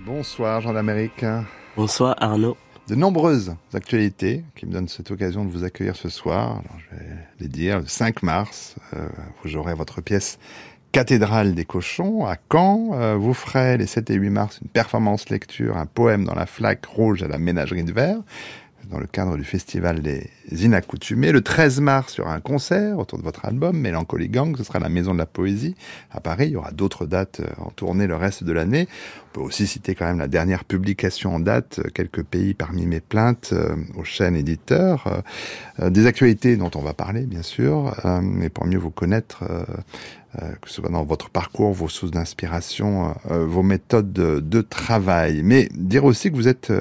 Bonsoir Jean d'Amérique. Bonsoir Arnaud. De nombreuses actualités qui me donnent cette occasion de vous accueillir ce soir. Alors, je vais les dire. Le 5 mars, vous jouerez votre pièce Cathédrale des cochons à Caen. Vous ferez les 7 et 8 mars une performance lecture, un poème dans la flaque rouge à la Ménagerie de Verre, dans le cadre du Festival des Inaccoutumés. Le 13 mars, il y aura un concert autour de votre album, Mélancolie Gang. Ce sera à la Maison de la Poésie à Paris. Il y aura d'autres dates en tournée le reste de l'année. On peut aussi citer quand même la dernière publication en date, Quelques pays parmi mes plaintes, aux chaînes éditeurs. Des actualités dont on va parler, bien sûr, mais pour mieux vous connaître, que ce soit dans votre parcours, vos sources d'inspiration, vos méthodes de travail. Mais dire aussi que vous êtes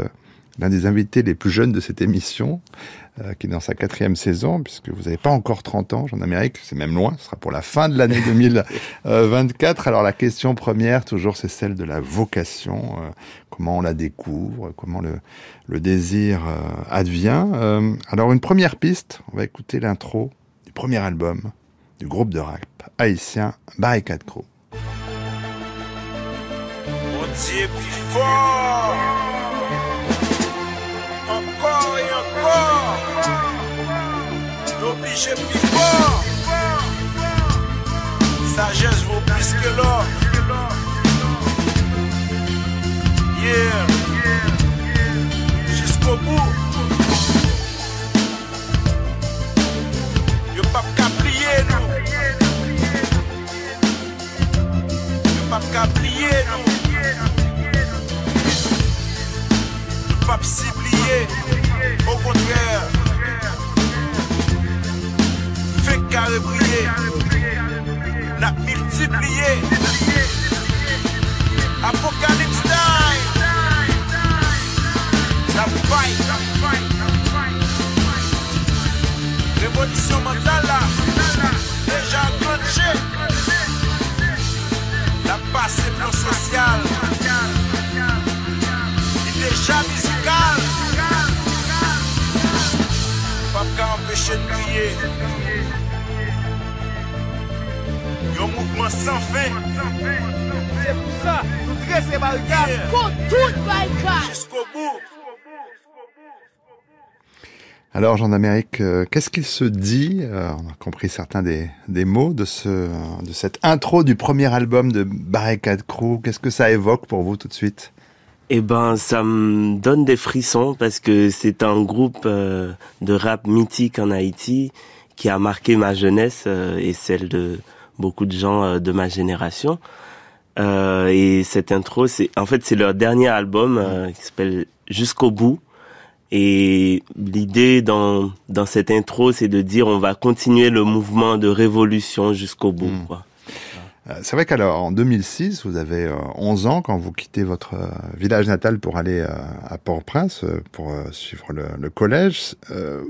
l'un des invités les plus jeunes de cette émission, qui est dans sa 4e saison, puisque vous n'avez pas encore 30 ans, Jean d'Amérique, c'est même loin, ce sera pour la fin de l'année 2024. Alors la question première, toujours, c'est celle de la vocation, comment on la découvre, comment le désir advient. Alors une première piste, on va écouter l'intro du premier album du groupe de rap haïtien Barricade Crew. On dit plus fort. Encore et encore, l'obligé plus fort. Sagesse vaut plus que l'or. Yeah, jusqu'au bout. Y'a pas qu'à plier nous. Y'a pas qu'à plier nous. Pas s'oublier, au contraire, fait carré briller, la multiplier, Apocalypse time, la fight, révolution mentale, déjà enclenchée, la passe et plan social. Déjà musical, pas qu'à empêcher de crier. Y'a un mouvement sans fin. C'est pour ça, nous dressons barricades contre toute barricade. Jusqu'au bout. Alors Jean d'Amérique, qu'est-ce qu'il se dit, on a compris certains des mots de cette intro du premier album de Barricade Crew, qu'est-ce que ça évoque pour vous tout de suite? Eh ben, ça me donne des frissons parce que c'est un groupe de rap mythique en Haïti qui a marqué ma jeunesse et celle de beaucoup de gens de ma génération. Et cette intro, c'est leur dernier album qui s'appelle Jusqu'au bout. Et l'idée dans cette intro, c'est de dire on va continuer le mouvement de révolution jusqu'au bout, quoi. C'est vrai qu'alors, en 2006, vous avez 11 ans quand vous quittez votre village natal pour aller à Port-au-Prince pour suivre le collège.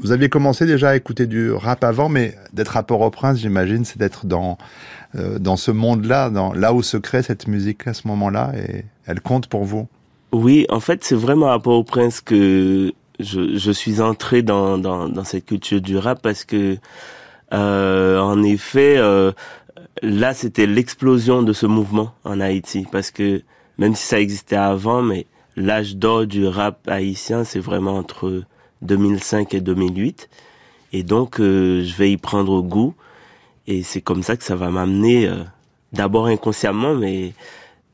Vous aviez commencé déjà à écouter du rap avant, mais d'être à Port-au-Prince, j'imagine, c'est d'être dans ce monde-là, là où se crée cette musique à ce moment-là, et elle compte pour vous. Oui, en fait, c'est vraiment à Port-au-Prince que je suis entré dans cette culture du rap parce que, en effet, là, c'était l'explosion de ce mouvement en Haïti, parce que même si ça existait avant, mais l'âge d'or du rap haïtien, c'est vraiment entre 2005 et 2008. Et donc, je vais y prendre goût. Et c'est comme ça que ça va m'amener, d'abord inconsciemment, mais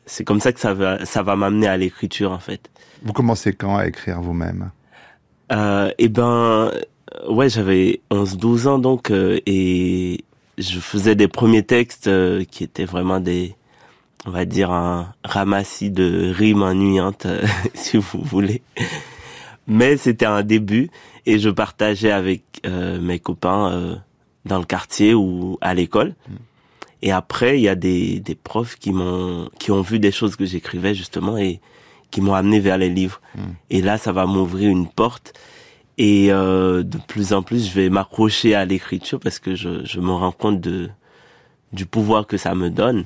c'est comme ça que ça va m'amener à l'écriture, en fait. Vous commencez quand à écrire vous-même? Eh ben, ouais, j'avais 11-12 ans, donc, et je faisais des premiers textes qui étaient vraiment on va dire, un ramassis de rimes ennuyantes, si vous voulez. Mais c'était un début et je partageais avec mes copains dans le quartier ou à l'école. Et après, il y a des profs qui ont vu des choses que j'écrivais justement et qui m'ont amené vers les livres. Et là, ça va m'ouvrir une porte. Et de plus en plus, je vais m'accrocher à l'écriture parce que je me rends compte du pouvoir que ça me donne.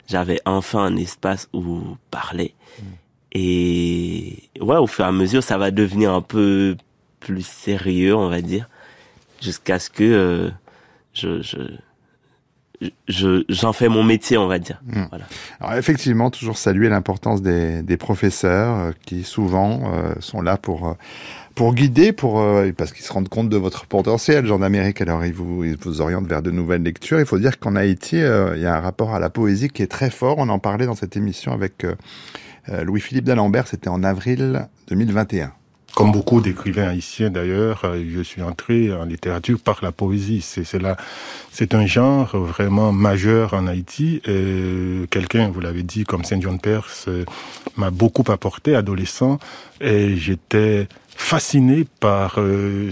J'avais enfin un espace où parler. Et ouais, au fur et à mesure, ça va devenir un peu plus sérieux, on va dire, jusqu'à ce que j'en fais mon métier, on va dire. Voilà. Alors effectivement, toujours saluer l'importance des professeurs qui souvent sont là pour guider, parce qu'ils se rendent compte de votre potentiel, Jean d'Amérique. Alors ils vous orientent vers de nouvelles lectures. Il faut dire qu'en Haïti, il y a un rapport à la poésie qui est très fort. On en parlait dans cette émission avec Louis-Philippe d'Alembert. C'était en avril 2021. Comme beaucoup d'écrivains haïtiens d'ailleurs, je suis entré en littérature par la poésie. C'est un genre vraiment majeur en Haïti. Quelqu'un, vous l'avez dit, comme Saint John Perse, m'a beaucoup apporté adolescent, et j'étais fasciné par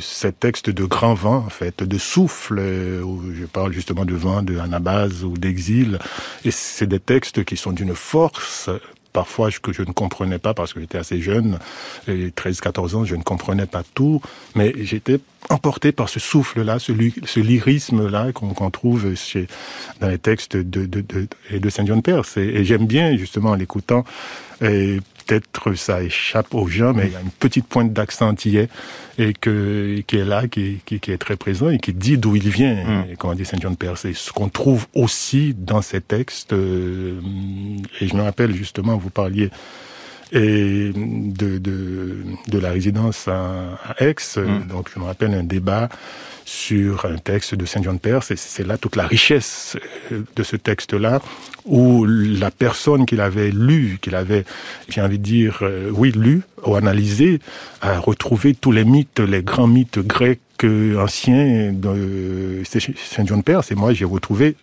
ces textes de grand vent, en fait, de souffle, où je parle justement de vent, de anabase ou d'exil. Et c'est des textes qui sont d'une force parfois que je ne comprenais pas parce que j'étais assez jeune, 13-14 ans, je ne comprenais pas tout, mais j'étais emporté par ce souffle-là, ce lyrisme-là qu'on trouve dans les textes de Saint John Perse. Et j'aime bien, justement, en l'écoutant, et peut-être ça échappe aux gens, mais il y a une petite pointe d'accent antillais et qui est là, qui est très présent et qui dit d'où il vient, et comment dit Saint John Perse. Et ce qu'on trouve aussi dans ces textes, et je me rappelle justement, vous parliez et de la résidence à Aix, donc je me rappelle un débat sur un texte de Saint John Perse, et c'est là toute la richesse de ce texte-là, où la personne qui l'avait lu, j'ai envie de dire, lu ou analysé, a retrouvé tous les mythes, les grands mythes grecs anciens de Saint John Perse, et moi j'ai retrouvé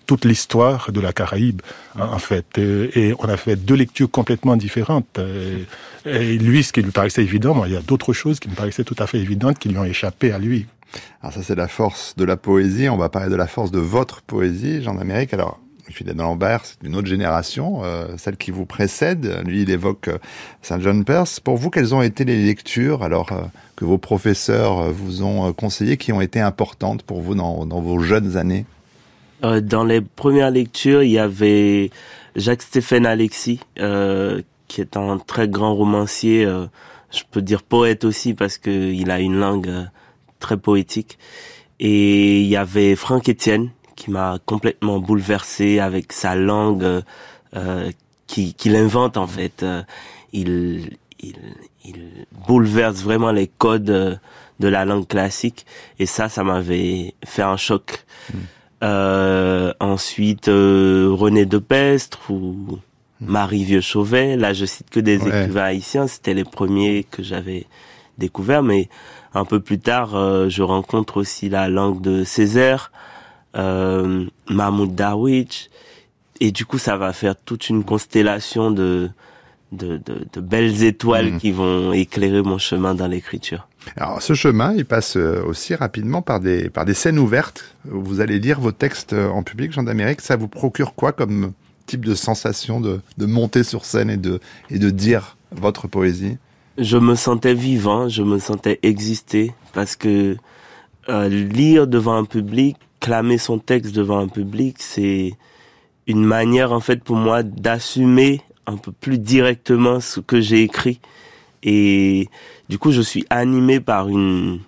toute l'histoire de la Caraïbe, en fait. Et on a fait deux lectures complètement différentes. Et lui, ce qui lui paraissait évident, moi, il y a d'autres choses qui me paraissaient tout à fait évidentes qui lui ont échappé à lui. Alors ça, c'est la force de la poésie. On va parler de la force de votre poésie, Jean d'Amérique. Alors, Philippe d'Alembert, c'est une autre génération, celle qui vous précède. Lui, il évoque Saint John Perse. Pour vous, quelles ont été les lectures, alors que vos professeurs vous ont conseillées, qui ont été importantes pour vous dans vos jeunes années? Dans les premières lectures, il y avait Jacques-Stéphane Alexis, qui est un très grand romancier, je peux dire poète aussi, parce que il a une langue très poétique. Et il y avait Franck Etienne, qui m'a complètement bouleversé avec sa langue qu'il invente, en fait. Il bouleverse vraiment les codes de la langue classique, et ça m'avait fait un choc. Ensuite René Depestre ou Marie Vieux-Chauvet. Là, je cite que des écrivains haïtiens. C'était les premiers que j'avais découverts, mais un peu plus tard, je rencontre aussi la langue de Césaire, Mahmoud Darwich, et du coup, ça va faire toute une constellation de belles étoiles qui vont éclairer mon chemin dans l'écriture. Alors, ce chemin, il passe aussi rapidement par des scènes ouvertes. Vous allez lire vos textes en public, Jean d'Amérique. Ça vous procure quoi comme type de sensation de monter sur scène et de dire votre poésie? Je me sentais vivant, je me sentais exister, parce que lire devant un public, clamer son texte devant un public, c'est une manière, en fait, pour moi, d'assumer un peu plus directement ce que j'ai écrit. Et du coup, je suis animé par une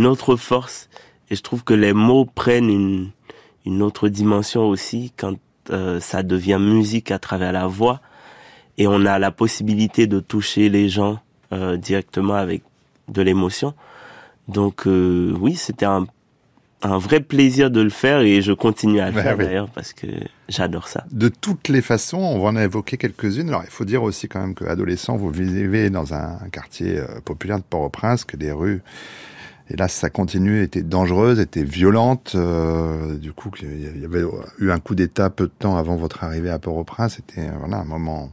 autre force, et je trouve que les mots prennent une autre dimension aussi quand ça devient musique à travers la voix, et on a la possibilité de toucher les gens directement avec de l'émotion. Donc oui, c'était un vrai plaisir de le faire, et je continue à le faire d'ailleurs, parce que j'adore ça. De toutes les façons, on va en évoquer quelques-unes. Alors, il faut dire aussi quand même qu'adolescent, vous vivez dans un quartier populaire de Port-au-Prince, que les rues, et là ça continue, étaient dangereuses, étaient violentes. Du coup, il y avait eu un coup d'État peu de temps avant votre arrivée à Port-au-Prince. C'était un moment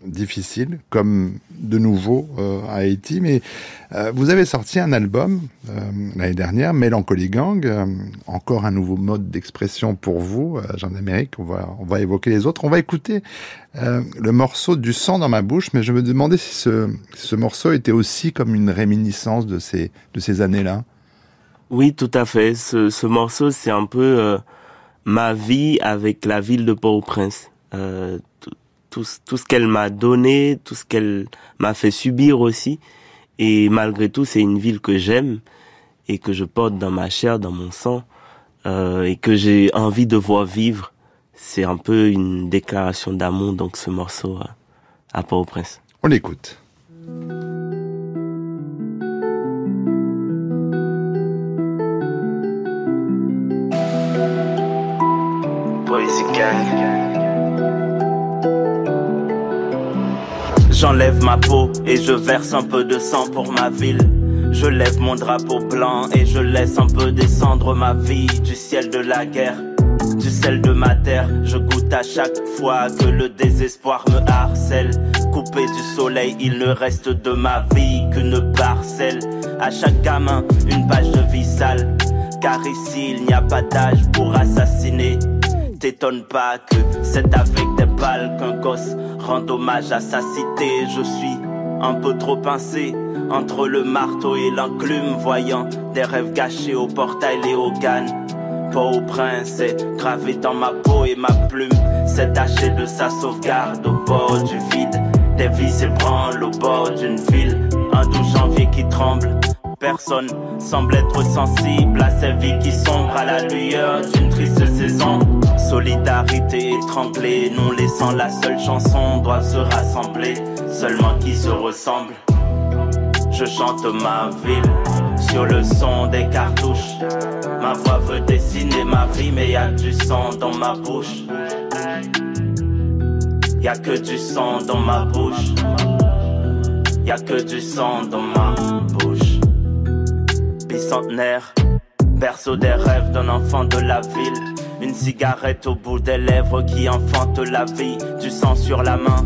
difficile, comme de nouveau à Haïti, mais vous avez sorti un album l'année dernière, Mélancolie Gang, encore un nouveau mode d'expression pour vous, Jean d'Amérique. On va évoquer les autres. On va écouter le morceau Du sang dans ma bouche, mais je me demandais si ce morceau était aussi comme une réminiscence de ces années-là. Oui, tout à fait. Ce morceau, c'est un peu ma vie avec la ville de Port-au-Prince. Tout ce qu'elle m'a donné, tout ce qu'elle m'a fait subir aussi. Et malgré tout, c'est une ville que j'aime et que je porte dans ma chair, dans mon sang. et que j'ai envie de voir vivre. C'est un peu une déclaration d'amour, donc ce morceau à Port-au-Prince. On l'écoute. J'enlève ma peau et je verse un peu de sang pour ma ville. Je lève mon drapeau blanc et je laisse un peu descendre ma vie du ciel de la guerre, du sel de ma terre. Je goûte à chaque fois que le désespoir me harcèle. Coupé du soleil, il ne reste de ma vie qu'une parcelle. À chaque gamin, une page de vie sale. Car ici, il n'y a pas d'âge pour assassiner. T'étonne pas que c'est avec des balles qu'un gosse rend hommage à sa cité. Je suis un peu trop pincé entre le marteau et l'enclume, voyant des rêves gâchés au portail Léogane. Port-au-Prince est gravé dans ma peau et ma plume s'est tachée de sa sauvegarde au bord du vide. Des vies s'ébranlent au bord d'une ville, un 12 janvier qui tremble. Personne semble être sensible à ces vies qui sombrent à la lueur d'une triste saison. Solidarité étranglée, nous laissant la seule chanson, doivent se rassembler, seulement qui se ressemblent. Je chante ma ville sur le son des cartouches. Ma voix veut dessiner ma vie, mais y a du sang dans ma bouche. Y a que du sang dans ma bouche. Y a que du sang dans ma bouche. Bicentenaire, berceau des rêves d'un enfant de la ville. Une cigarette au bout des lèvres qui enfante la vie. Du sang sur la main,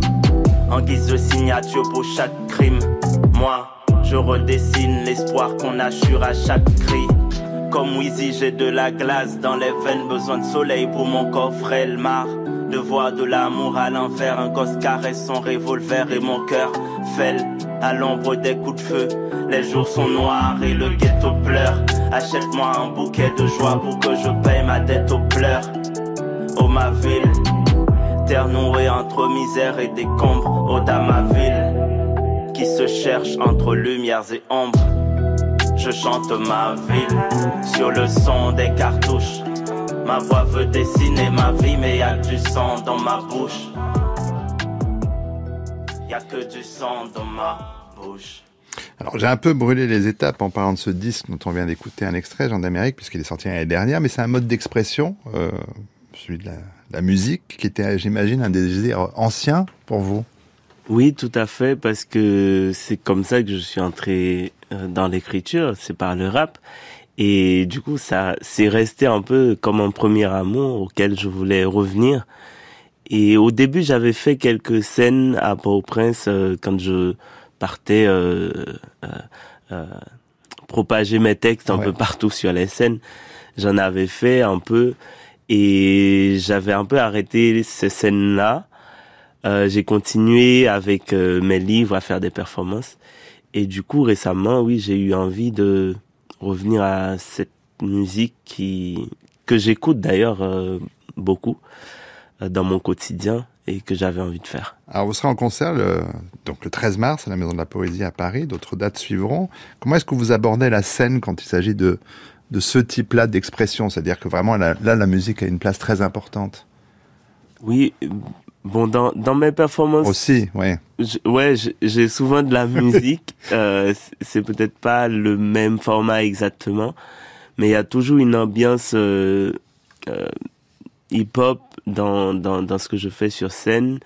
en guise de signature pour chaque crime. Moi, je redessine l'espoir qu'on assure à chaque cri. Comme Wheezy, j'ai de la glace dans les veines. Besoin de soleil pour mon corps frêle. Marre de voir de l'amour à l'envers. Un gosse caresse son revolver et mon cœur fêle à l'ombre des coups de feu. Les jours sont noirs et le ghetto pleure. Achète-moi un bouquet de joie pour que je paye ma dette aux pleurs. Oh ma ville, terre nouée entre misère et décombres. Oh dans ma ville, qui se cherche entre lumières et ombres. Je chante ma ville sur le son des cartouches. Ma voix veut dessiner ma vie, mais y a du sang dans ma bouche. Y a que du sang dans ma bouche. Alors j'ai un peu brûlé les étapes en parlant de ce disque dont on vient d'écouter un extrait, Jean d'Amérique, puisqu'il est sorti l'année dernière, mais c'est un mode d'expression, celui de la musique, qui était, j'imagine, un désir ancien pour vous. Oui, tout à fait, parce que c'est comme ça que je suis entré dans l'écriture, c'est par le rap. Et du coup, ça c'est resté un peu comme un premier amour auquel je voulais revenir. Et au début, j'avais fait quelques scènes à Port-au-Prince quand je partais propager mes textes un peu partout sur les scènes. J'en avais fait un peu et j'avais un peu arrêté ces scènes-là. J'ai continué avec mes livres à faire des performances. Et du coup, récemment, oui, j'ai eu envie de revenir à cette musique que j'écoute d'ailleurs beaucoup dans mon quotidien et que j'avais envie de faire. Alors vous serez en concert donc le 13 mars à la Maison de la Poésie à Paris, d'autres dates suivront. Comment est-ce que vous abordez la scène quand il s'agit de ce type-là d'expression? C'est-à-dire que vraiment là, la musique a une place très importante. Oui, bon, dans mes performances... Aussi, oui. J'ai souvent de la musique. C'est peut-être pas le même format exactement, mais il y a toujours une ambiance hip-hop dans ce que je fais sur scène,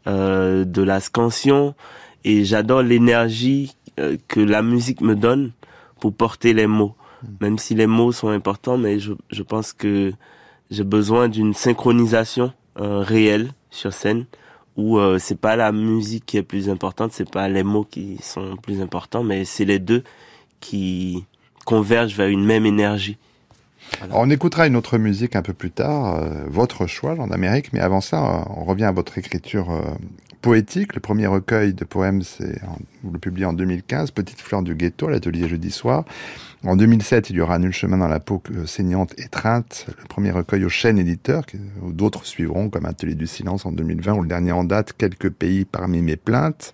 de la scansion, et j'adore l'énergie que la musique me donne pour porter les mots. Même si les mots sont importants, mais je pense que j'ai besoin d'une synchronisation réelle sur scène, où c'est pas la musique qui est plus importante, c'est pas les mots qui sont plus importants, mais c'est les deux qui convergent vers une même énergie. Voilà. Alors on écoutera une autre musique un peu plus tard, votre choix, Jean d'Amérique, mais avant ça, on revient à votre écriture poétique. Le premier recueil de poèmes, vous le publiez en 2015, Petite fleur du ghetto, à l'atelier Jeudi Soir. En 2007, il y aura Nul chemin dans la peau saignante, étreinte, le premier recueil au Chêne éditeur, d'autres suivront, comme Atelier du silence en 2020, ou le dernier en date, Quelques pays parmi mes plaintes.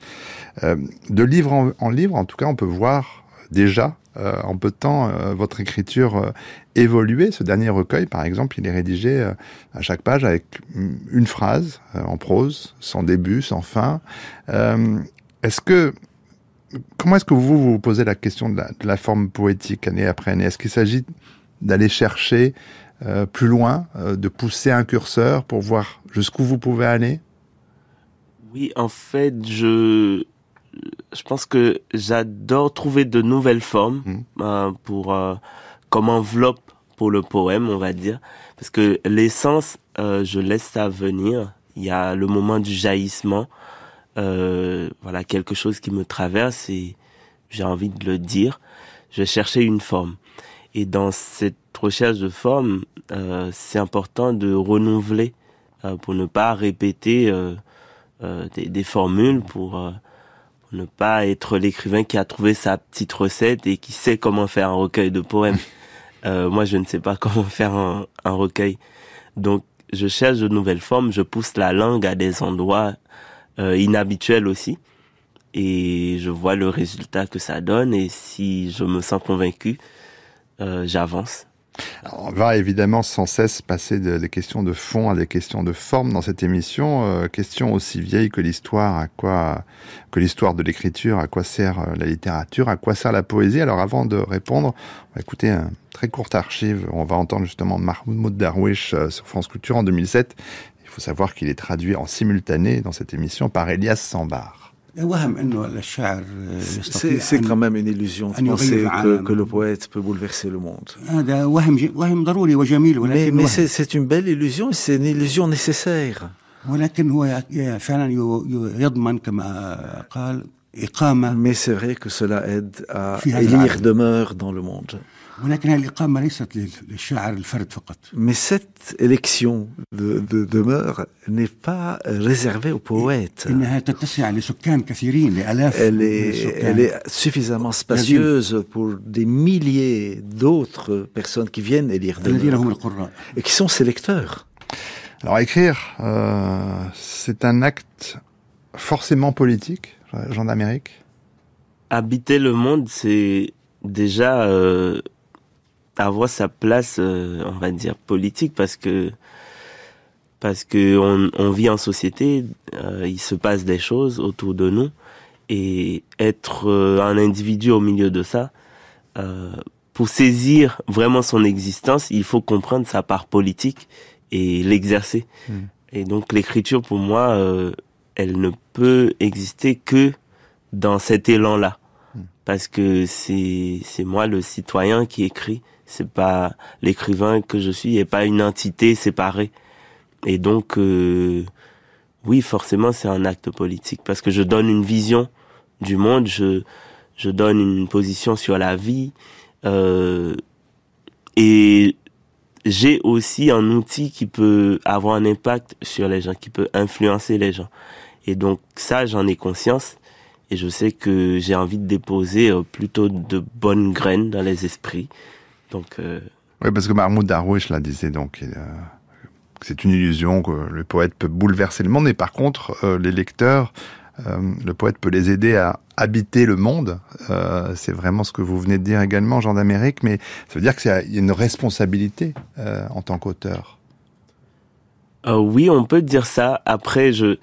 De livre en livre, en tout cas, on peut voir déjà, en peu de temps, votre écriture évolué. Ce dernier recueil, par exemple, il est rédigé à chaque page avec une phrase en prose, sans début, sans fin. Comment est-ce que vous posez la question de la forme poétique année après année? Est-ce qu'il s'agit d'aller chercher plus loin, de pousser un curseur pour voir jusqu'où vous pouvez aller? Oui, en fait, je pense que j'adore trouver de nouvelles formes comme enveloppe pour le poème, on va dire. Parce que l'essence, je laisse ça venir. Il y a le moment du jaillissement. Voilà, quelque chose qui me traverse et j'ai envie de le dire. Je vais chercher une forme. Et dans cette recherche de forme, c'est important de renouveler pour ne pas répéter des formules, pour ne pas être l'écrivain qui a trouvé sa petite recette et qui sait comment faire un recueil de poèmes. Moi, je ne sais pas comment faire un recueil. Donc, je cherche de nouvelles formes, je pousse la langue à des endroits inhabituels aussi. Et je vois le résultat que ça donne. Et si je me sens convaincu, j'avance. Alors, on va évidemment sans cesse passer des questions de fond à des questions de forme dans cette émission. Question aussi vieille que l'histoire, que l'histoire de l'écriture, à quoi sert la littérature, à quoi sert la poésie. Alors avant de répondre, on va écouter un très courte archive. On va entendre justement Mahmoud Darwish sur France Culture en 2007. Il faut savoir qu'il est traduit en simultané dans cette émission par Elias Sambar. C'est quand même une illusion de penser que le poète peut bouleverser le monde. Mais c'est une belle illusion, c'est une illusion nécessaire. Mais c'est vrai que cela aide à élire demeure dans le monde. Mais cette élection de demeure n'est pas réservée aux poètes. Elle est suffisamment spacieuse pour des milliers d'autres personnes qui viennent élire demeure et qui sont ses lecteurs. Alors écrire, c'est un acte forcément politique, Jean d'Amérique? Habiter le monde, c'est déjà avoir sa place, on va dire, politique, parce que on vit en société, il se passe des choses autour de nous, et être un individu au milieu de ça, pour saisir vraiment son existence, il faut comprendre sa part politique et l'exercer. Et donc l'écriture, pour moi, elle ne peut exister que dans cet élan-là, parce que c'est moi le citoyen qui écrit. C'est pas l'écrivain que je suis, et pas une entité séparée. Et donc, oui, forcément, c'est un acte politique, parce que je donne une vision du monde, je donne une position sur la vie, et j'ai aussi un outil qui peut avoir un impact sur les gens, qui peut influencer les gens. Et donc, ça, j'en ai conscience, et je sais que j'ai envie de déposer plutôt de bonnes graines dans les esprits. Donc, oui, parce que Mahmoud Darwish là disait donc que c'est une illusion, que le poète peut bouleverser le monde, et par contre, les lecteurs, le poète peut les aider à habiter le monde. C'est vraiment ce que vous venez de dire également, Jean d'Amérique, mais ça veut dire qu'il y a une responsabilité en tant qu'auteur. Oui, on peut dire ça. Après, je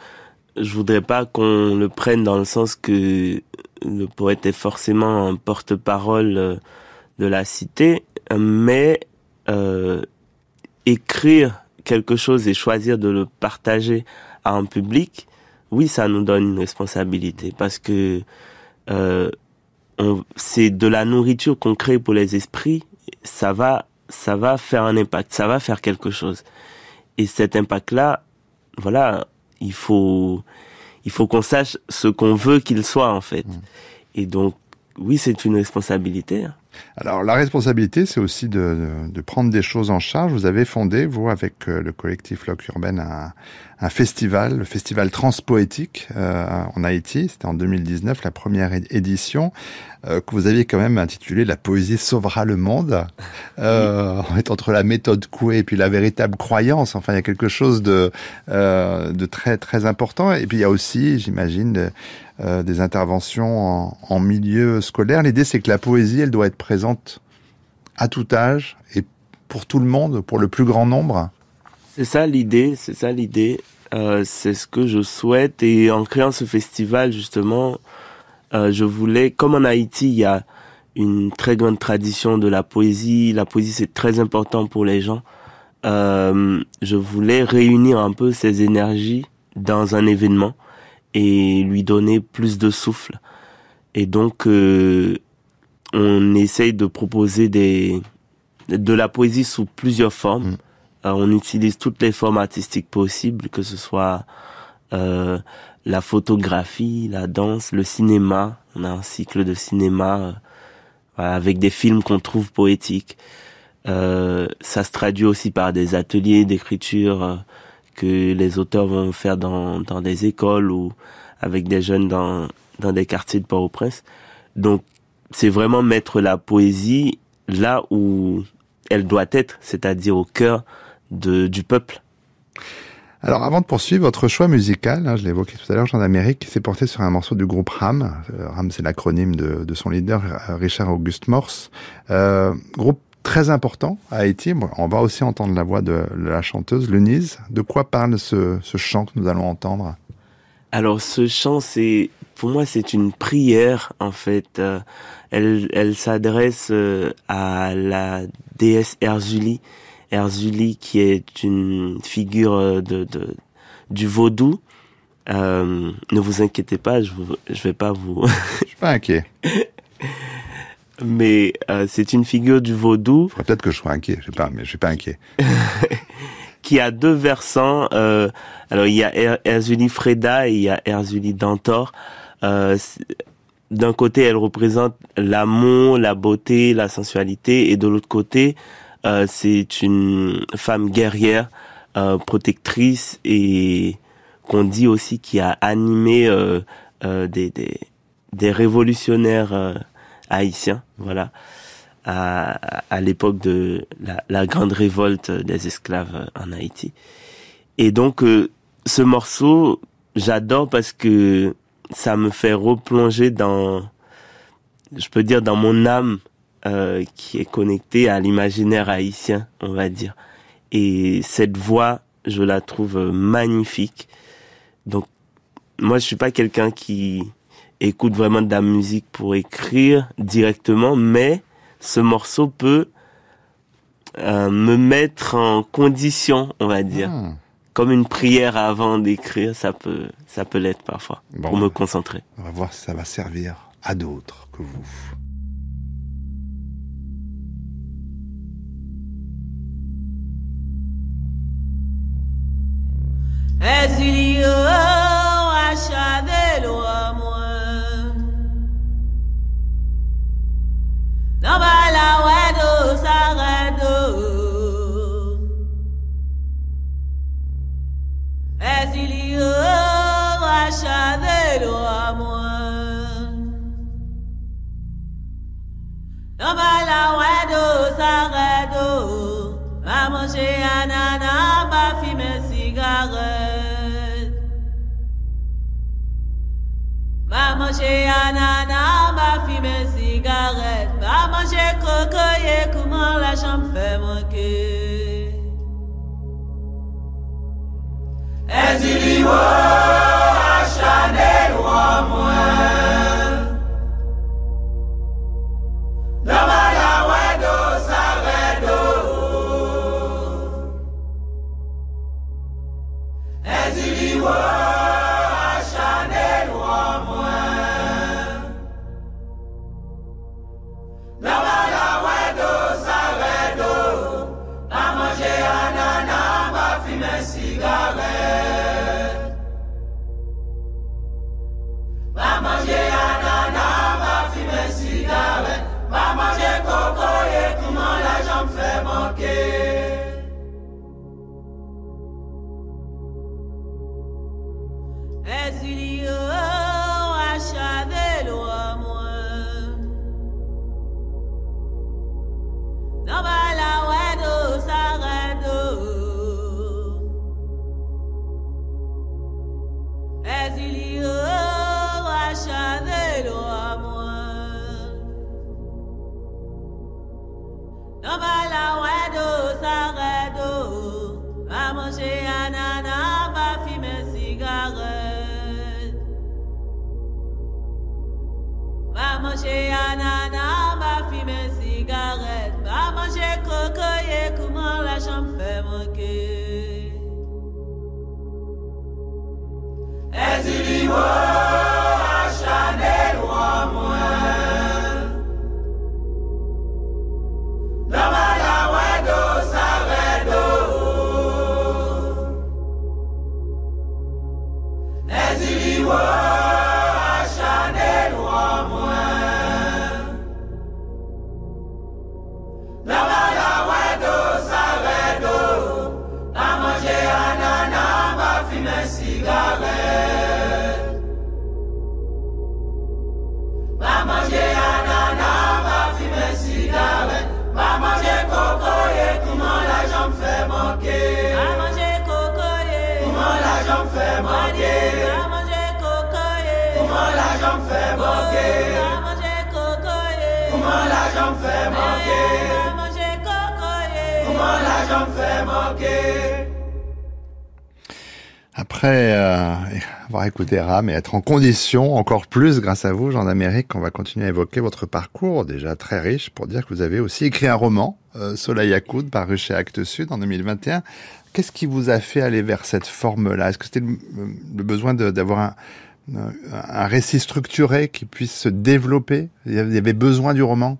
voudrais pas qu'on le prenne dans le sens que le poète est forcément un porte-parole de la cité, mais écrire quelque chose et choisir de le partager à un public, oui, ça nous donne une responsabilité, parce que c'est de la nourriture qu'on crée pour les esprits. Ça va faire un impact, ça va faire quelque chose. Et cet impact-là, voilà, il faut qu'on sache ce qu'on veut qu'il soit, en fait. Et donc, oui, c'est une responsabilité. Alors, la responsabilité, c'est aussi de prendre des choses en charge. Vous avez fondé, vous, avec le collectif Loc Urbaine, un festival, le festival Transpoétique en Haïti. C'était en 2019, la première édition, que vous aviez quand même intitulé « La poésie sauvera le monde ». On est entre la méthode Coué et puis la véritable croyance. Enfin, il y a quelque chose de très, très important. Et puis, il y a aussi, j'imagine, des interventions en milieu scolaire. L'idée, c'est que la poésie, elle doit être présente à tout âge et pour tout le monde, pour le plus grand nombre. C'est ça l'idée. C'est ce que je souhaite. Et en créant ce festival, justement, je voulais, comme en Haïti, il y a une très grande tradition de la poésie. La poésie, c'est très important pour les gens. Je voulais réunir un peu ces énergies dans un événement et lui donner plus de souffle. Et donc, on essaye de proposer de la poésie sous plusieurs formes. On utilise toutes les formes artistiques possibles, que ce soit la photographie, la danse, le cinéma. On a un cycle de cinéma avec des films qu'on trouve poétiques. Ça se traduit aussi par des ateliers d'écriture que les auteurs vont faire dans des écoles ou avec des jeunes dans des quartiers de Port-au-Prince. Donc, c'est vraiment mettre la poésie là où elle doit être, c'est-à-dire au cœur du peuple. Alors, avant de poursuivre, votre choix musical, je l'ai évoqué tout à l'heure, Jean d'Amérique, s'est porté sur un morceau du groupe RAM. RAM, c'est l'acronyme de son leader, Richard Auguste Morse. Groupe très important à Haïti. On va aussi entendre la voix de la chanteuse Lunise. De quoi parle ce chant que nous allons entendre? Alors, ce chant, pour moi, c'est une prière, en fait. Elle s'adresse à la déesse Erzuli. Erzuli, qui est une figure du vaudou. Ne vous inquiétez pas, je vais pas vous... Je suis pas inquiet. Mais c'est une figure du vaudou. Faudrait peut-être que je sois inquiet, je sais pas, mais je suis pas inquiet. Qui a deux versants. Alors il y a Erzuli Freda et il y a Erzuli Dantor. D'un côté, elle représente l'amour, la beauté, la sensualité, et de l'autre côté, c'est une femme guerrière, protectrice, et qu'on dit aussi qui a animé des révolutionnaires haïtiens, voilà, à l'époque de la grande révolte des esclaves en Haïti. Et donc, ce morceau, j'adore parce que ça me fait replonger je peux dire, dans mon âme qui est connectée à l'imaginaire haïtien, on va dire. Et cette voix, je la trouve magnifique. Donc, moi, je suis pas quelqu'un qui écoute vraiment de la musique pour écrire directement, mais ce morceau peut me mettre en condition, on va dire. Comme une prière avant d'écrire, ça peut l'être parfois, pour me concentrer. On va voir si ça va servir à d'autres que vous. Manger ananas, ma fumer cigarette, va manger cocoyer, comment la chambre fait manquer. Est-il libre à Chanel ou à moi? Dans ma la wedo, sa wedo. Est-il libre? va manger ananas, va fumer cigarette, va manger cocoyer, comment la jambe fait manquer. Est-il libre à Chanel ou à moi? Dans ma la wedo, sa wedo. Est-il libre à Chanel ou à moi? Dans ma la wedo, sa wedo. Va manger ananas, va fumer cigarette. Va manger ananas, va fumer cigarette. Va manger cocoyer, comment la jambe fait manquer. Va manger cocoyer, comment la jambe fait manquer. Va manger cocoyer, comment la jambe fait manquer. Va manger cocoyer, comment la jambe fait manquer. Va manger cocoyer, comment la jambe fait manquer. Après avoir écouté Ram et être en condition, encore plus grâce à vous, Jean d'Amérique, on va continuer à évoquer votre parcours, déjà très riche, pour dire que vous avez aussi écrit un roman, Soleil à coudre, paru chez Actes Sud en 2021. Qu'est-ce qui vous a fait aller vers cette forme-là? Est-ce que c'était le besoin d'avoir un récit structuré qui puisse se développer? Il y avait besoin du roman?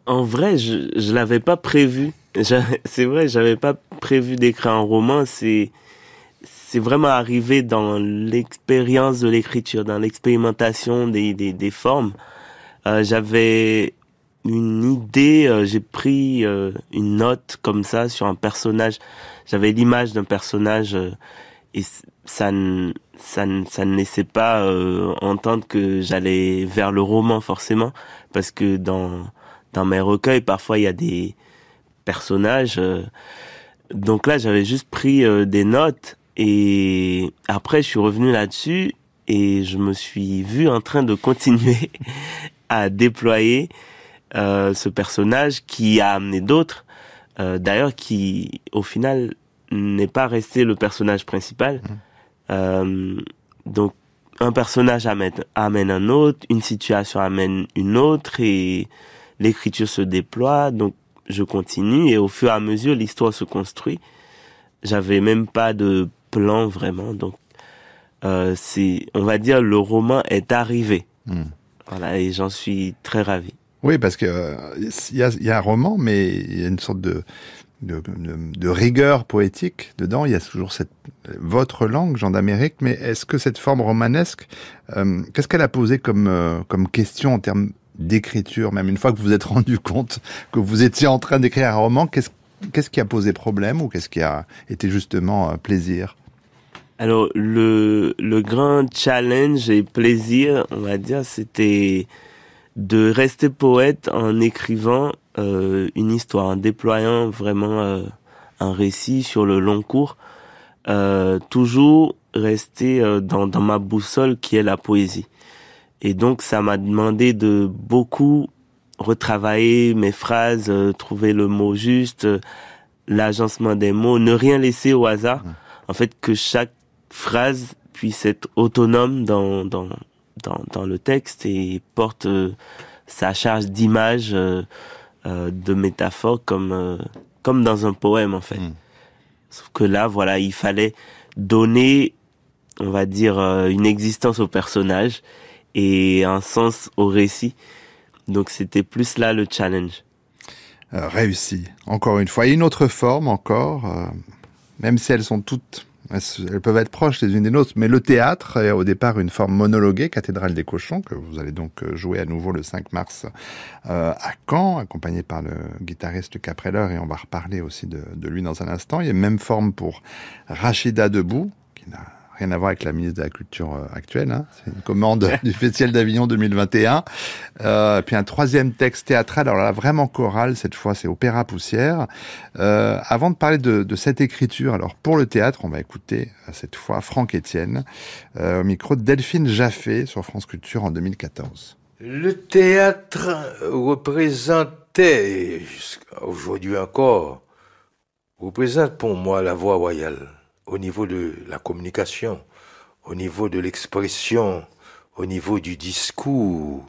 En vrai, je l'avais pas prévu. C'est vrai, j'avais pas prévu d'écrire un roman. C'est vraiment arrivé dans l'expérience de l'écriture, dans l'expérimentation des formes. J'avais une idée, j'ai pris une note comme ça sur un personnage. J'avais l'image d'un personnage et ça ne laissait pas entendre que j'allais vers le roman forcément, parce que dans mes recueils, parfois il y a des personnages. Donc là, j'avais juste pris des notes. Et après, je suis revenu là-dessus et je me suis vu en train de continuer à déployer ce personnage qui a amené d'autres, d'ailleurs qui, au final, n'est pas resté le personnage principal. Donc, un personnage amène un autre, une situation amène une autre et l'écriture se déploie. Donc, je continue et au fur et à mesure, l'histoire se construit. J'avais même pas de plan vraiment, donc on va dire le roman est arrivé. Voilà, et j'en suis très ravi. Oui, parce que il y a un roman, mais il y a une sorte de rigueur poétique dedans. Il y a toujours votre langue, Jean d'Amérique, mais est-ce que cette forme romanesque, qu'est-ce qu'elle a posé comme question en termes d'écriture, même une fois que vous vous êtes rendu compte que vous étiez en train d'écrire un roman, qu'est-ce qui a posé problème ou qu'est-ce qui a été justement plaisir? Alors, le grand challenge et plaisir, on va dire, c'était de rester poète en écrivant une histoire, en déployant vraiment un récit sur le long cours. Toujours rester dans ma boussole qui est la poésie. Et donc, ça m'a demandé de beaucoup retravailler mes phrases, trouver le mot juste, l'agencement des mots, ne rien laisser au hasard. En fait, que chaque phrase puisse être autonome dans le texte et porte sa charge d'images, de métaphores comme dans un poème, en fait. Sauf que là, voilà, il fallait donner, on va dire, une existence au personnage et un sens au récit. Donc c'était plus là le challenge. Réussi, encore une fois. Et une autre forme encore, même si elles sont toutes, elles peuvent être proches les unes des autres, mais le théâtre est au départ une forme monologuée, Cathédrale des Cochons, que vous allez donc jouer à nouveau le 5 mars à Caen, accompagné par le guitariste Caprelleur, et on va reparler aussi de lui dans un instant. Il y a même forme pour Rachida Debout, qui n'a rien à voir avec la ministre de la Culture actuelle, hein. C'est une commande du Festival d'Avignon 2021. Puis un troisième texte théâtral, alors là vraiment choral, cette fois c'est Opéra Poussière. Avant de parler de cette écriture, alors pour le théâtre, on va écouter cette fois Franck Etienne, au micro de Delphine Jaffé sur France Culture en 2014. Le théâtre représentait, jusqu'à aujourd'hui encore, représente pour moi la voix royale. Au niveau de la communication, au niveau de l'expression, au niveau du discours,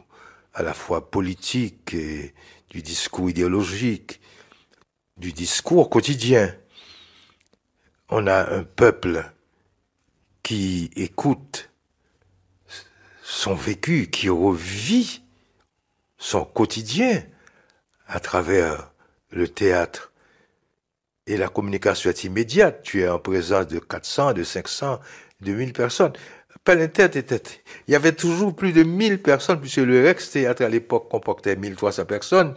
à la fois politique et du discours idéologique, du discours quotidien. On a un peuple qui écoute son vécu, qui revit son quotidien à travers le théâtre. Et la communication est immédiate. Tu es en présence de 400, de 500, de 1000 personnes. Il y avait toujours plus de 1000 personnes, puisque le Rex-Théâtre à l'époque comportait 1300 personnes.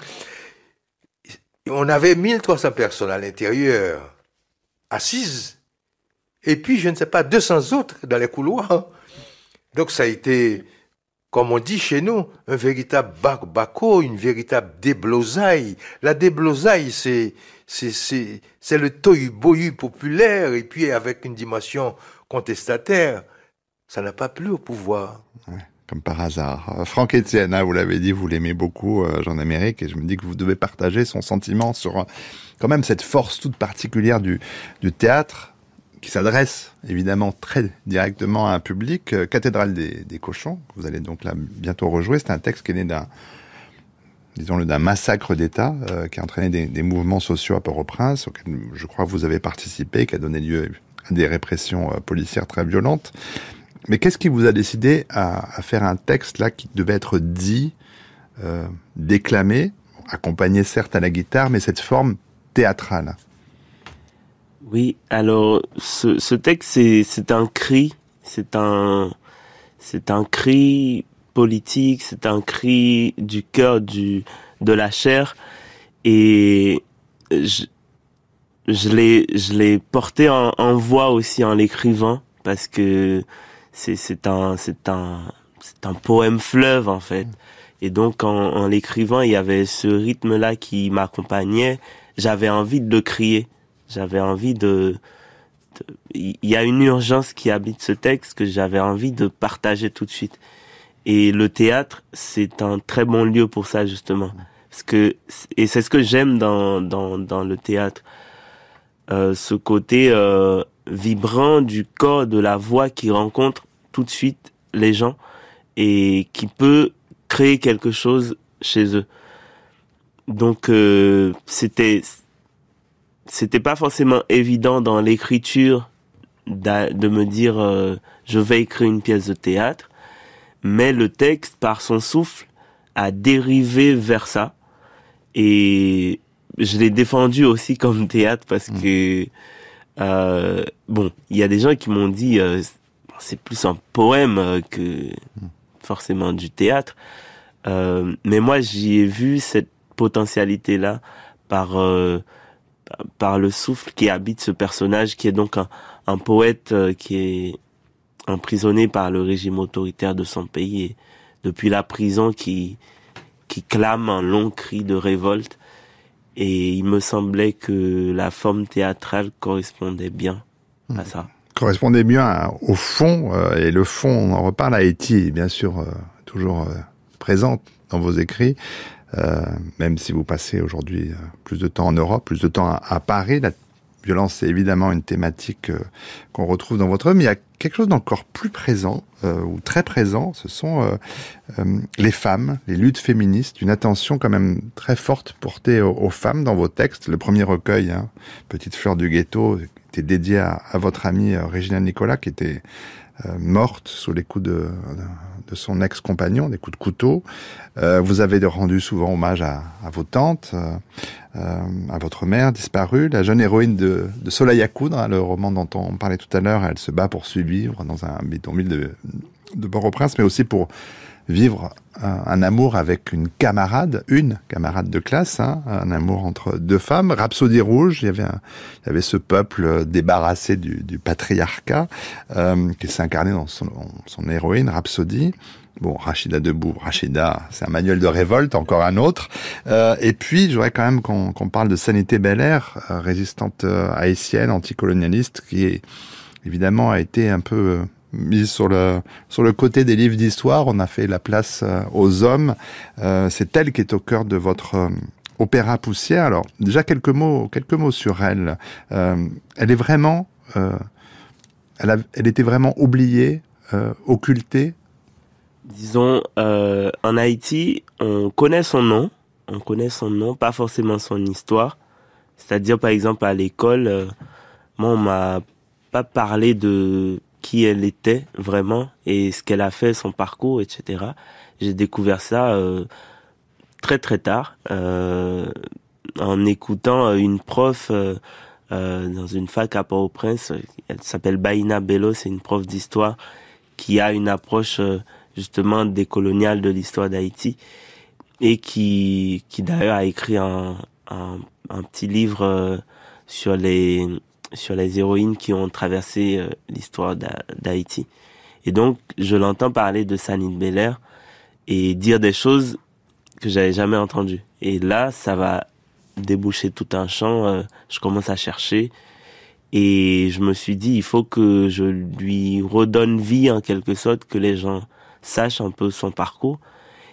On avait 1300 personnes à l'intérieur, assises. Et puis, je ne sais pas, 200 autres dans les couloirs. Donc ça a été, comme on dit chez nous, un véritable baco, une véritable déblosaille. La déblosaille, c'est le tohu-bohu populaire, et puis avec une dimension contestataire. Ça n'a pas plu au pouvoir. Ouais, comme par hasard. Franck Etienne, vous l'avez dit, vous l'aimez beaucoup, Jean-Amérique, et je me dis que vous devez partager son sentiment sur quand même cette force toute particulière du théâtre, qui s'adresse évidemment très directement à un public. Cathédrale des cochons, que vous allez donc là bientôt rejouer. C'est un texte qui est né d'un massacre d'État, qui a entraîné des mouvements sociaux à Port-au-Prince, auxquels je crois que vous avez participé, qui a donné lieu à des répressions policières très violentes. Mais qu'est-ce qui vous a décidé à faire un texte là qui devait être dit, déclamé, accompagné certes à la guitare, mais cette forme théâtrale? Oui, alors ce texte c'est un cri, c'est un cri politique, c'est un cri du cœur, de la chair, et je l'ai porté en voix aussi en l'écrivant, parce que c'est un poème fleuve en fait. Et donc en l'écrivant, il y avait ce rythme là qui m'accompagnait. J'avais envie de le crier. J'avais envie il y a une urgence qui habite ce texte que j'avais envie de partager tout de suite. Et le théâtre, c'est un très bon lieu pour ça, justement. Et c'est ce que j'aime dans le théâtre. Ce côté vibrant du corps, de la voix qui rencontre tout de suite les gens et qui peut créer quelque chose chez eux. Donc, c'était pas forcément évident dans l'écriture de me dire je vais écrire une pièce de théâtre, mais le texte, par son souffle, a dérivé vers ça, et je l'ai défendu aussi comme théâtre parce que bon, il y a des gens qui m'ont dit c'est plus un poème que forcément du théâtre, mais moi j'y ai vu cette potentialité là par le souffle qui habite ce personnage, qui est donc un poète qui est emprisonné par le régime autoritaire de son pays, et depuis la prison qui clame un long cri de révolte. Et il me semblait que la forme théâtrale correspondait bien à ça. Correspondait bien au fond, et le fond, on en reparle, Haïti, bien sûr, toujours présente dans vos écrits. Même si vous passez aujourd'hui plus de temps en Europe, plus de temps à Paris, la violence c'est évidemment une thématique qu'on retrouve dans votre œuvre, mais il y a quelque chose d'encore plus présent, ou très présent, ce sont les femmes, les luttes féministes, une attention quand même très forte portée aux femmes dans vos textes. Le premier recueil, Petite fleur du ghetto, était dédié à votre amie Régina Nicolas, qui était morte sous les coups de son ex-compagnon, des coups de couteau. Vous avez rendu souvent hommage à vos tantes, à votre mère disparue, la jeune héroïne de Soleil à coudre, le roman dont on parlait tout à l'heure. Elle se bat pour survivre dans un bidonville de Port-au-Prince, mais aussi pour vivre un amour avec une camarade de classe, un amour entre deux femmes. Rhapsodie rouge, il y avait ce peuple débarrassé du patriarcat qui s'incarnait dans son héroïne, Rhapsodie. Bon, Rachida Debout, c'est un manuel de révolte, encore un autre. Et puis, je voudrais quand même qu'on parle de Sanité Belair, résistante haïtienne, anticolonialiste, qui évidemment a été un peu mise sur le côté des livres d'histoire. On a fait la place aux hommes. C'est elle qui est au cœur de votre opéra Poussière. Alors, déjà quelques mots sur elle. Elle est vraiment, elle était vraiment oubliée, occultée Disons, en Haïti, on connaît son nom, pas forcément son histoire. C'est-à-dire, par exemple, à l'école, moi, on m'a pas parlé de qui elle était vraiment et ce qu'elle a fait, son parcours, etc. J'ai découvert ça très très tard, en écoutant une prof dans une fac à Port-au-Prince. Elle s'appelle Baïna Bello, c'est une prof d'histoire qui a une approche justement décoloniale de l'histoire d'Haïti et qui d'ailleurs a écrit un petit livre sur les héroïnes qui ont traversé l'histoire d'Haïti. Et donc, je l'entends parler de Sanit Belair et dire des choses que j'avais jamais entendues. Et là, ça va déboucher tout un champ. Je commence à chercher et je me suis dit, il faut que je lui redonne vie en quelque sorte, que les gens sachent un peu son parcours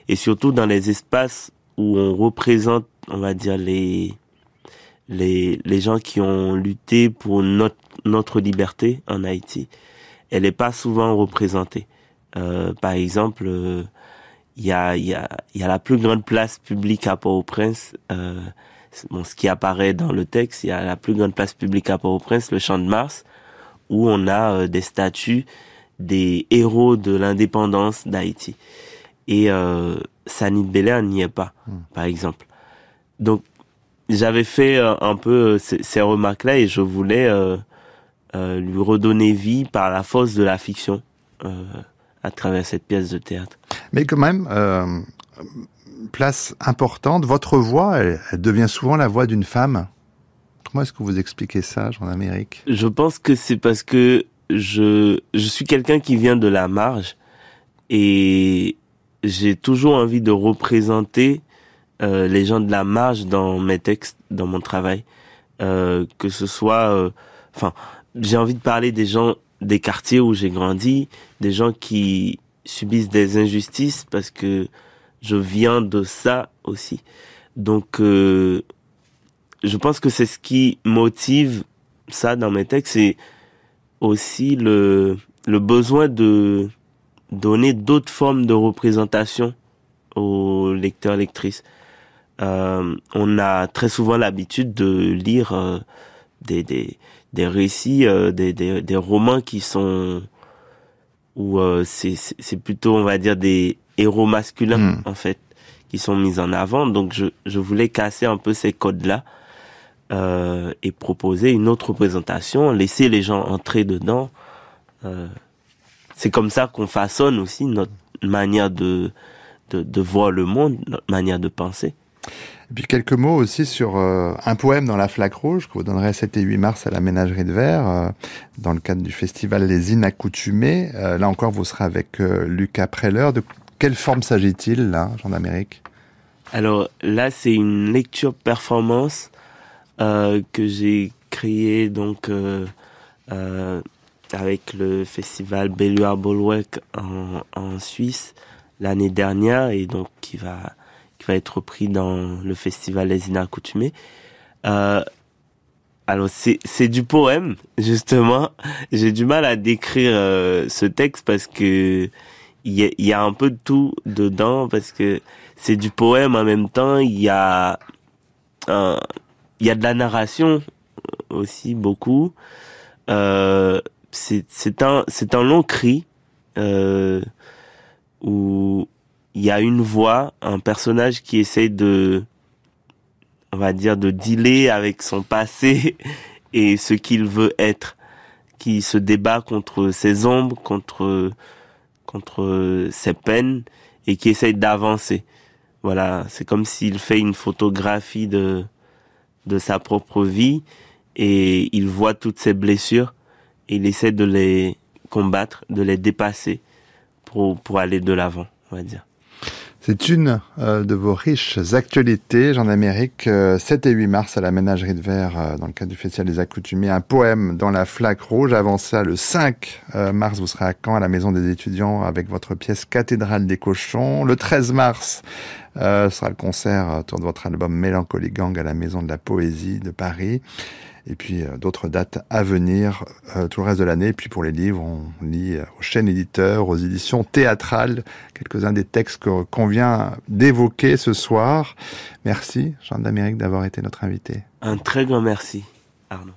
et surtout dans les espaces où on représente, on va dire, les gens qui ont lutté pour notre liberté en Haïti. Elle n'est pas souvent représentée. Par exemple, il y a la plus grande place publique à Port-au-Prince. Ce qui apparaît dans le texte, il y a la plus grande place publique à Port-au-Prince, le Champ de Mars, où on a des statues des héros de l'indépendance d'Haïti. Et Sanit Belair n'y est pas, par exemple. Donc, j'avais fait un peu ces remarques-là et je voulais lui redonner vie par la force de la fiction à travers cette pièce de théâtre. Mais quand même, place importante, votre voix, elle devient souvent la voix d'une femme. Comment est-ce que vous expliquez ça, Jean-Amérique ? Je pense que c'est parce que je suis quelqu'un qui vient de la marge et j'ai toujours envie de représenter les gens de la marge dans mes textes, dans mon travail. Que ce soit... j'ai envie de parler des gens des quartiers où j'ai grandi, des gens qui subissent des injustices parce que je viens de ça aussi. Donc, je pense que c'est ce qui motive ça dans mes textes. C'est aussi le besoin de donner d'autres formes de représentation aux lecteurs, lectrices. On a très souvent l'habitude de lire des récits, des romans qui sont où c'est plutôt, on va dire, des héros masculins en fait qui sont mis en avant. Donc je voulais casser un peu ces codes-là et proposer une autre représentation, laisser les gens entrer dedans. C'est comme ça qu'on façonne aussi notre manière de voir le monde, notre manière de penser. Et puis quelques mots aussi sur un poème dans la flaque rouge que vous donnerez 7 et 8 mars à la Ménagerie de Verre dans le cadre du festival Les Inaccoutumés. Là encore, vous serez avec Lucas Preller. De quelle forme s'agit-il là, Jean-Amérique ? Alors là, c'est une lecture performance que j'ai créée donc avec le festival Belluard Bolwek en Suisse l'année dernière et donc qui va être repris dans le festival Les Inaccoutumés. Alors c'est du poème, justement. J'ai du mal à décrire ce texte parce que il y a un peu de tout dedans, parce que c'est du poème en même temps, il y a de la narration aussi, beaucoup. C'est un long cri où il y a une voix, un personnage qui essaie on va dire, de dealer avec son passé et ce qu'il veut être, qui se débat contre ses ombres, contre ses peines et qui essaie d'avancer. Voilà, c'est comme s'il fait une photographie de sa propre vie et il voit toutes ses blessures et il essaie de les combattre, de les dépasser pour aller de l'avant, on va dire. C'est une de vos riches actualités, Jean-Amérique, 7 et 8 mars à la Ménagerie de Verre, dans le cadre du Festival des Accoutumés, un poème dans la flaque rouge. Avant ça, le 5 mars, vous serez à Caen, à la Maison des étudiants, avec votre pièce Cathédrale des cochons. Le 13 mars, Ce sera le concert autour de votre album Mélancolie Gang à la Maison de la Poésie de Paris. Et puis d'autres dates à venir tout le reste de l'année. Et puis pour les livres, on lit aux chaînes éditeurs, aux éditions théâtrales, quelques-uns des textes qu'on vient d'évoquer ce soir. Merci, Jean d'Amérique, d'avoir été notre invité. Un très grand merci, Arnaud.